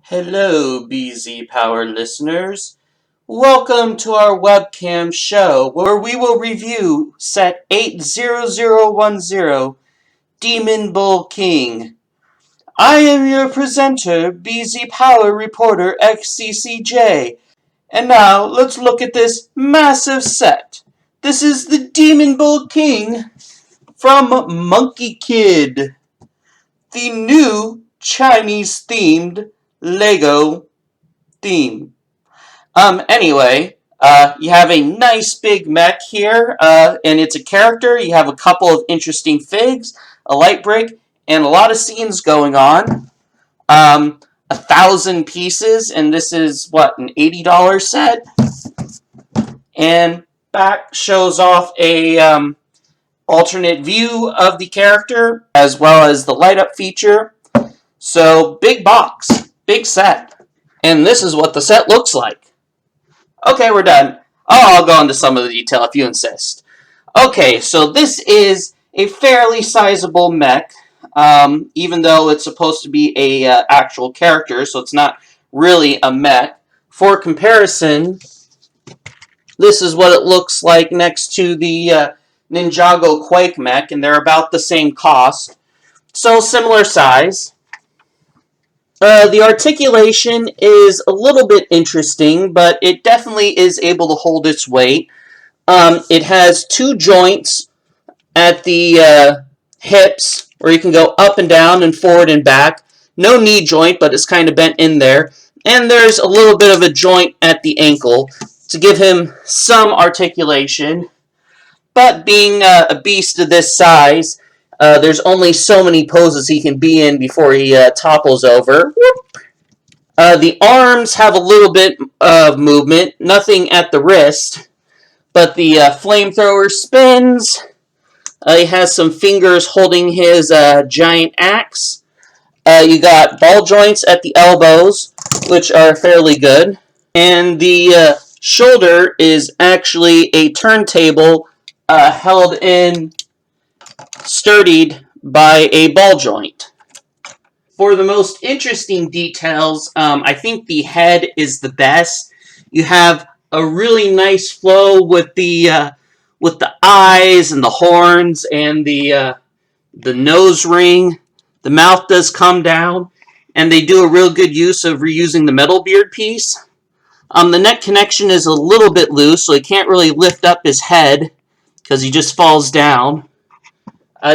Hello, BZPower listeners. Welcome to our webcam show where we will review set 80010, Demon Bull King. I am your presenter, BZPower reporter Xccj. And now let's look at this massive set. This is the Demon Bull King from Monkey Kid, the new Chinese-themed Lego theme. Anyway, you have a nice big mech here, and it's a character. You have a couple of interesting figs, a light brick, and a lot of scenes going on. 1,000 pieces, and this is, what, an $80 set? And back shows off a alternate view of the character, as well as the light up feature. So, big box, big set. And this is what the set looks like. Okay, we're done. I'll go into some of the detail if you insist. Okay, so this is a fairly sizable mech, even though it's supposed to be a actual character, so it's not really a mech. For comparison, this is what it looks like next to the Ninjago Quake mech, and they're about the same cost. So, similar size. The articulation is a little bit interesting, but it definitely is able to hold its weight. It has two joints at the hips, where you can go up and down and forward and back. No knee joint, but it's kind of bent in there. And there's a little bit of a joint at the ankle to give him some articulation. But being a beast of this size, there's only so many poses he can be in before he topples over. The arms have a little bit of movement, nothing at the wrist, but the flamethrower spins. He has some fingers holding his giant axe. You got ball joints at the elbows, which are fairly good. And the shoulder is actually a turntable held in, sturdied by a ball joint. For the most interesting details, I think the head is the best. You have a really nice flow with the eyes and the horns and the nose ring. The mouth does come down, and they do a real good use of reusing the metal beard piece. The neck connection is a little bit loose, so he can't really lift up his head because he just falls down.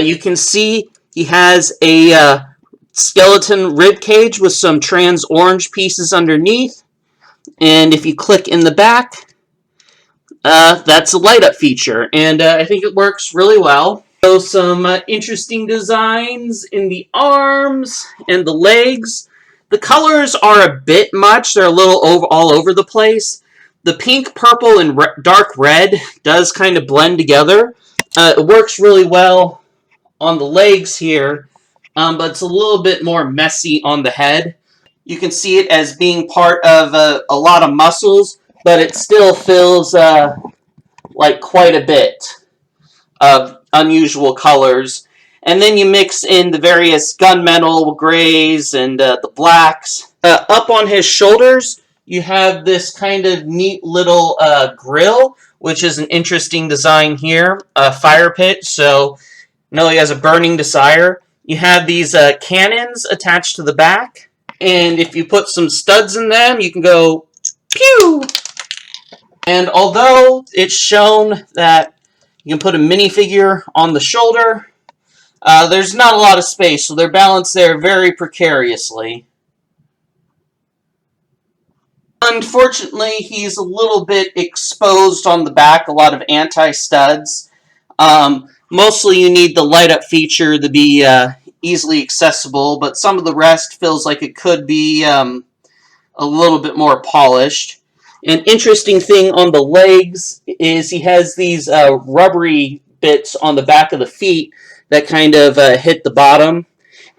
You can see he has a skeleton rib cage with some trans orange pieces underneath. And if you click in the back, that's a light up feature. And I think it works really well. So some interesting designs in the arms and the legs. The colors are a bit much. They're a little all over the place. The pink, purple, and dark red does kind of blend together. It works really well on the legs here, but it's a little bit more messy on the head. You can see it as being part of a lot of muscles, but it still feels like quite a bit of unusual colors. And then you mix in the various gunmetal grays and the blacks. Up on his shoulders, you have this kind of neat little grill, which is an interesting design here. A fire pit, so no, he has a burning desire. You have these cannons attached to the back, and if you put some studs in them, you can go pew! And although it's shown that you can put a minifigure on the shoulder, there's not a lot of space, so they're balanced there very precariously. Unfortunately, he's a little bit exposed on the back, a lot of anti-studs. Mostly you need the light up feature to be easily accessible, but some of the rest feels like it could be a little bit more polished. An interesting thing on the legs is he has these rubbery bits on the back of the feet that kind of hit the bottom,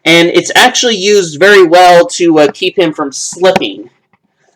and it's actually used very well to keep him from slipping.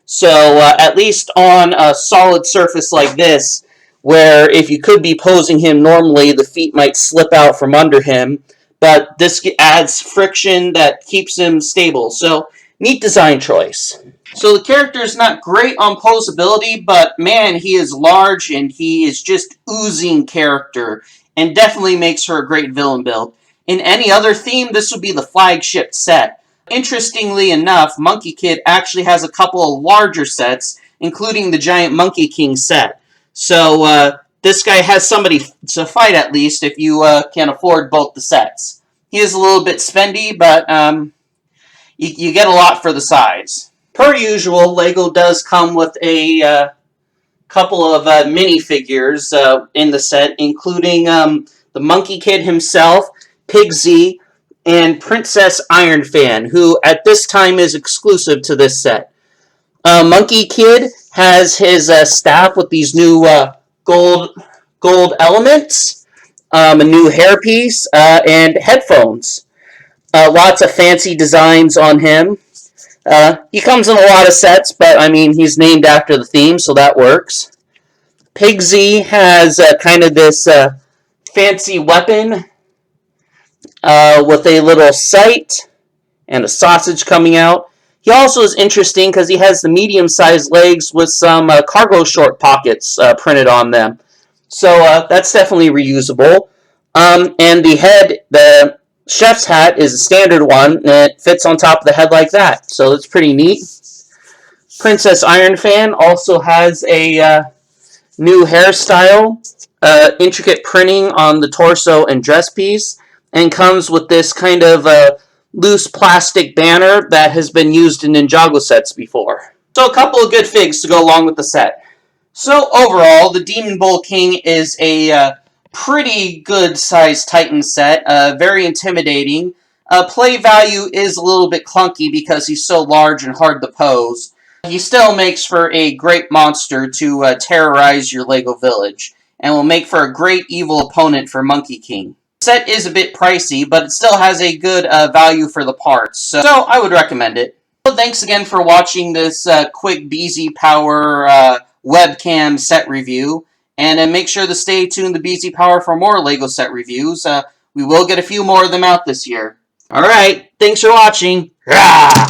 So at least on a solid surface like this, where if you could be posing him normally, the feet might slip out from under him, but this adds friction that keeps him stable. So Neat design choice. So the character is not great on posability, but man, he is large and he is just oozing character, and definitely makes her a great villain build. In any other theme, this would be the flagship set. Interestingly enough, Monkey Kid actually has a couple of larger sets, including the giant Monkey King set. So this guy has somebody to fight at least if you can afford both the sets. He is a little bit spendy, but you get a lot for the size. Per usual, LEGO does come with a couple of minifigures in the set, including the Monkey Kid himself, Pigzy, and Princess Ironfan, who at this time is exclusive to this set. Monkey Kid has his staff with these new gold elements, a new hairpiece, and headphones. Lots of fancy designs on him. He comes in a lot of sets, but I mean, he's named after the theme, so that works. Pigzy has kind of this fancy weapon with a little sight and a sausage coming out. He also is interesting because he has the medium-sized legs with some cargo short pockets printed on them. So that's definitely reusable. And the head, the chef's hat, is a standard one, and it fits on top of the head like that. So it's pretty neat. Princess Ironfan also has a new hairstyle, intricate printing on the torso and dress piece, and comes with this kind of loose plastic banner that has been used in Ninjago sets before. So a couple of good figs to go along with the set. So overall, the Demon Bull King is a pretty good sized Titan set, very intimidating. Play value is a little bit clunky because he's so large and hard to pose. He still makes for a great monster to terrorize your LEGO village, and will make for a great evil opponent for Monkey King. The set is a bit pricey, but it still has a good value for the parts, so I would recommend it. So thanks again for watching this quick BZPower webcam set review, and make sure to stay tuned to BZPower for more LEGO set reviews. We will get a few more of them out this year. Alright, thanks for watching. Rah!